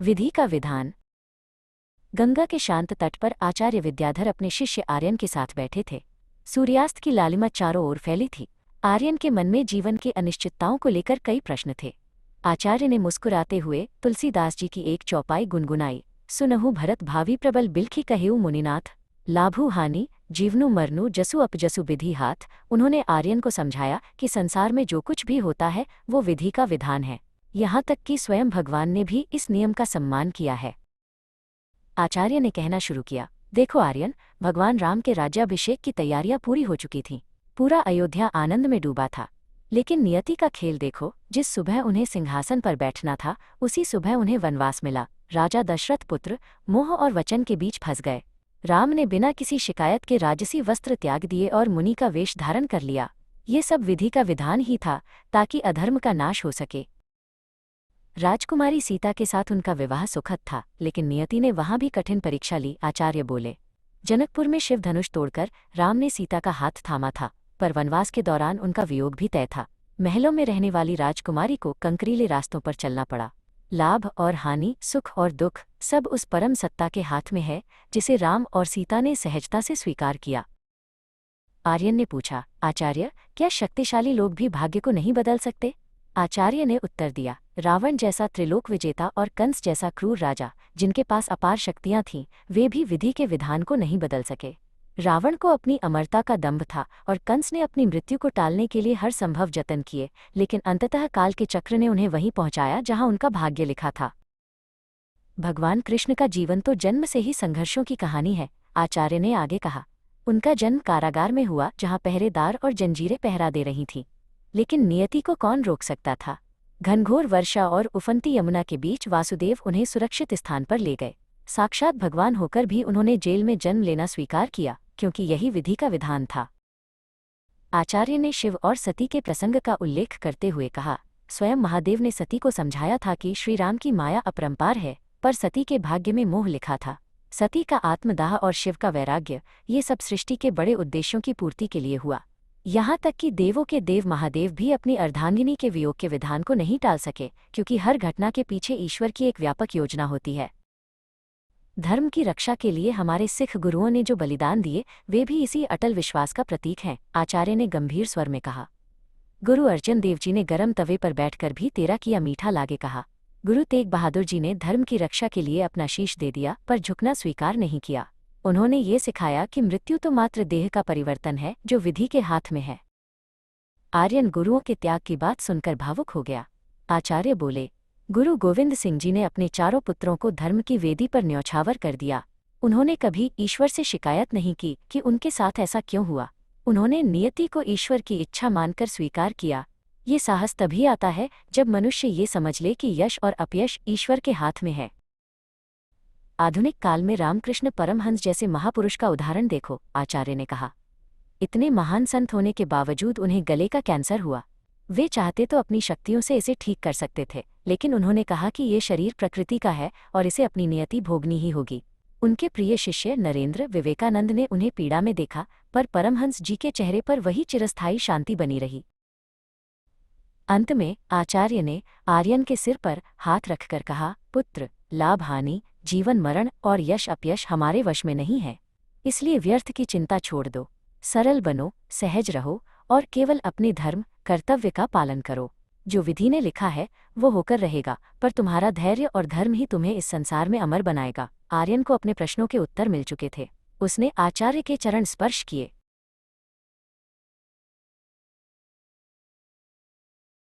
विधि का विधान। गंगा के शांत तट पर आचार्य विद्याधर अपने शिष्य आर्यन के साथ बैठे थे। सूर्यास्त की लालिमा चारों ओर फैली थी। आर्यन के मन में जीवन की अनिश्चितताओं को लेकर कई प्रश्न थे। आचार्य ने मुस्कुराते हुए तुलसीदास जी की एक चौपाई गुनगुनाई। सुनहु भरत भावी प्रबल बिलखी कहेऊ मुनिनाथ, लाभु हानि जीवनु मरनु जसु अपजसु विधि हाथ। उन्होंने आर्यन को समझाया कि संसार में जो कुछ भी होता है वो विधि का विधान है। यहाँ तक कि स्वयं भगवान ने भी इस नियम का सम्मान किया है। आचार्य ने कहना शुरू किया, देखो आर्यन, भगवान राम के राज्याभिषेक की तैयारियां पूरी हो चुकी थीं। पूरा अयोध्या आनंद में डूबा था। लेकिन नियति का खेल देखो, जिस सुबह उन्हें सिंहासन पर बैठना था उसी सुबह उन्हें वनवास मिला। राजा दशरथ पुत्र मोह और वचन के बीच फंस गए। राम ने बिना किसी शिकायत के राजसी वस्त्र त्याग दिए और मुनि का वेश धारण कर लिया। ये सब विधि का विधान ही था, ताकि अधर्म का नाश हो सके। राजकुमारी सीता के साथ उनका विवाह सुखद था, लेकिन नियति ने वहां भी कठिन परीक्षा ली। आचार्य बोले, जनकपुर में शिव धनुष तोड़कर राम ने सीता का हाथ थामा था, पर वनवास के दौरान उनका वियोग भी तय था। महलों में रहने वाली राजकुमारी को कंकरीले रास्तों पर चलना पड़ा। लाभ और हानि, सुख और दुख, सब उस परम सत्ता के हाथ में है, जिसे राम और सीता ने सहजता से स्वीकार किया। आर्यन ने पूछा, आचार्य, क्या शक्तिशाली लोग भी भाग्य को नहीं बदल सकते? आचार्य ने उत्तर दिया, रावण जैसा त्रिलोक विजेता और कंस जैसा क्रूर राजा, जिनके पास अपार शक्तियां थीं, वे भी विधि के विधान को नहीं बदल सके। रावण को अपनी अमरता का दंभ था और कंस ने अपनी मृत्यु को टालने के लिए हर संभव जतन किए, लेकिन अंततः काल के चक्र ने उन्हें वहीं पहुंचाया जहां उनका भाग्य लिखा था। भगवान कृष्ण का जीवन तो जन्म से ही संघर्षों की कहानी है। आचार्य ने आगे कहा, उनका जन्म कारागार में हुआ, जहां पहरेदार और जंजीरें पहरा दे रही थीं। लेकिन नियति को कौन रोक सकता था? घनघोर वर्षा और उफनती यमुना के बीच वासुदेव उन्हें सुरक्षित स्थान पर ले गए। साक्षात भगवान होकर भी उन्होंने जेल में जन्म लेना स्वीकार किया, क्योंकि यही विधि का विधान था। आचार्य ने शिव और सती के प्रसंग का उल्लेख करते हुए कहा, स्वयं महादेव ने सती को समझाया था कि श्री राम की माया अपरंपार है, पर सती के भाग्य में मोह लिखा था। सती का आत्मदाह और शिव का वैराग्य, ये सब सृष्टि के बड़े उद्देश्यों की पूर्ति के लिए हुआ। यहाँ तक कि देवों के देव महादेव भी अपनी अर्धांगिनी के वियोग के विधान को नहीं टाल सके, क्योंकि हर घटना के पीछे ईश्वर की एक व्यापक योजना होती है। धर्म की रक्षा के लिए हमारे सिख गुरुओं ने जो बलिदान दिए, वे भी इसी अटल विश्वास का प्रतीक हैं। आचार्य ने गंभीर स्वर में कहा। गुरु अर्जन देव जी ने गरम तवे पर बैठकर भी तेरा किया मीठा लागे कहा। गुरु तेग बहादुर जी ने धर्म की रक्षा के लिए अपना शीश दे दिया, पर झुकना स्वीकार नहीं किया। उन्होंने ये सिखाया कि मृत्यु तो मात्र देह का परिवर्तन है, जो विधि के हाथ में है। आर्यन गुरुओं के त्याग की बात सुनकर भावुक हो गया। आचार्य बोले, गुरु गोविंद सिंह जी ने अपने चारों पुत्रों को धर्म की वेदी पर न्यौछावर कर दिया। उन्होंने कभी ईश्वर से शिकायत नहीं की कि उनके साथ ऐसा क्यों हुआ। उन्होंने नियति को ईश्वर की इच्छा मानकर स्वीकार किया। ये साहस तभी आता है जब मनुष्य ये समझ ले कि यश और अपयश ईश्वर के हाथ में है। आधुनिक काल में रामकृष्ण परमहंस जैसे महापुरुष का उदाहरण देखो, आचार्य ने कहा। इतने महान संत होने के बावजूद उन्हें गले का कैंसर हुआ। वे चाहते तो अपनी शक्तियों से इसे ठीक कर सकते थे, लेकिन उन्होंने कहा कि ये शरीर प्रकृति का है और इसे अपनी नियति भोगनी ही होगी। उनके प्रिय शिष्य नरेंद्र विवेकानंद ने उन्हें पीड़ा में देखा, पर परमहंस जी के चेहरे पर वही चिरस्थायी शांति बनी रही। अंत में आचार्य ने आर्यन के सिर पर हाथ रखकर कहा, पुत्र, लाभ हानि, जीवन मरण और यश अपयश हमारे वश में नहीं है। इसलिए व्यर्थ की चिंता छोड़ दो, सरल बनो, सहज रहो और केवल अपने धर्म कर्तव्य का पालन करो। जो विधि ने लिखा है वो होकर रहेगा, पर तुम्हारा धैर्य और धर्म ही तुम्हें इस संसार में अमर बनाएगा। आर्यन को अपने प्रश्नों के उत्तर मिल चुके थे। उसने आचार्य के चरण स्पर्श किए।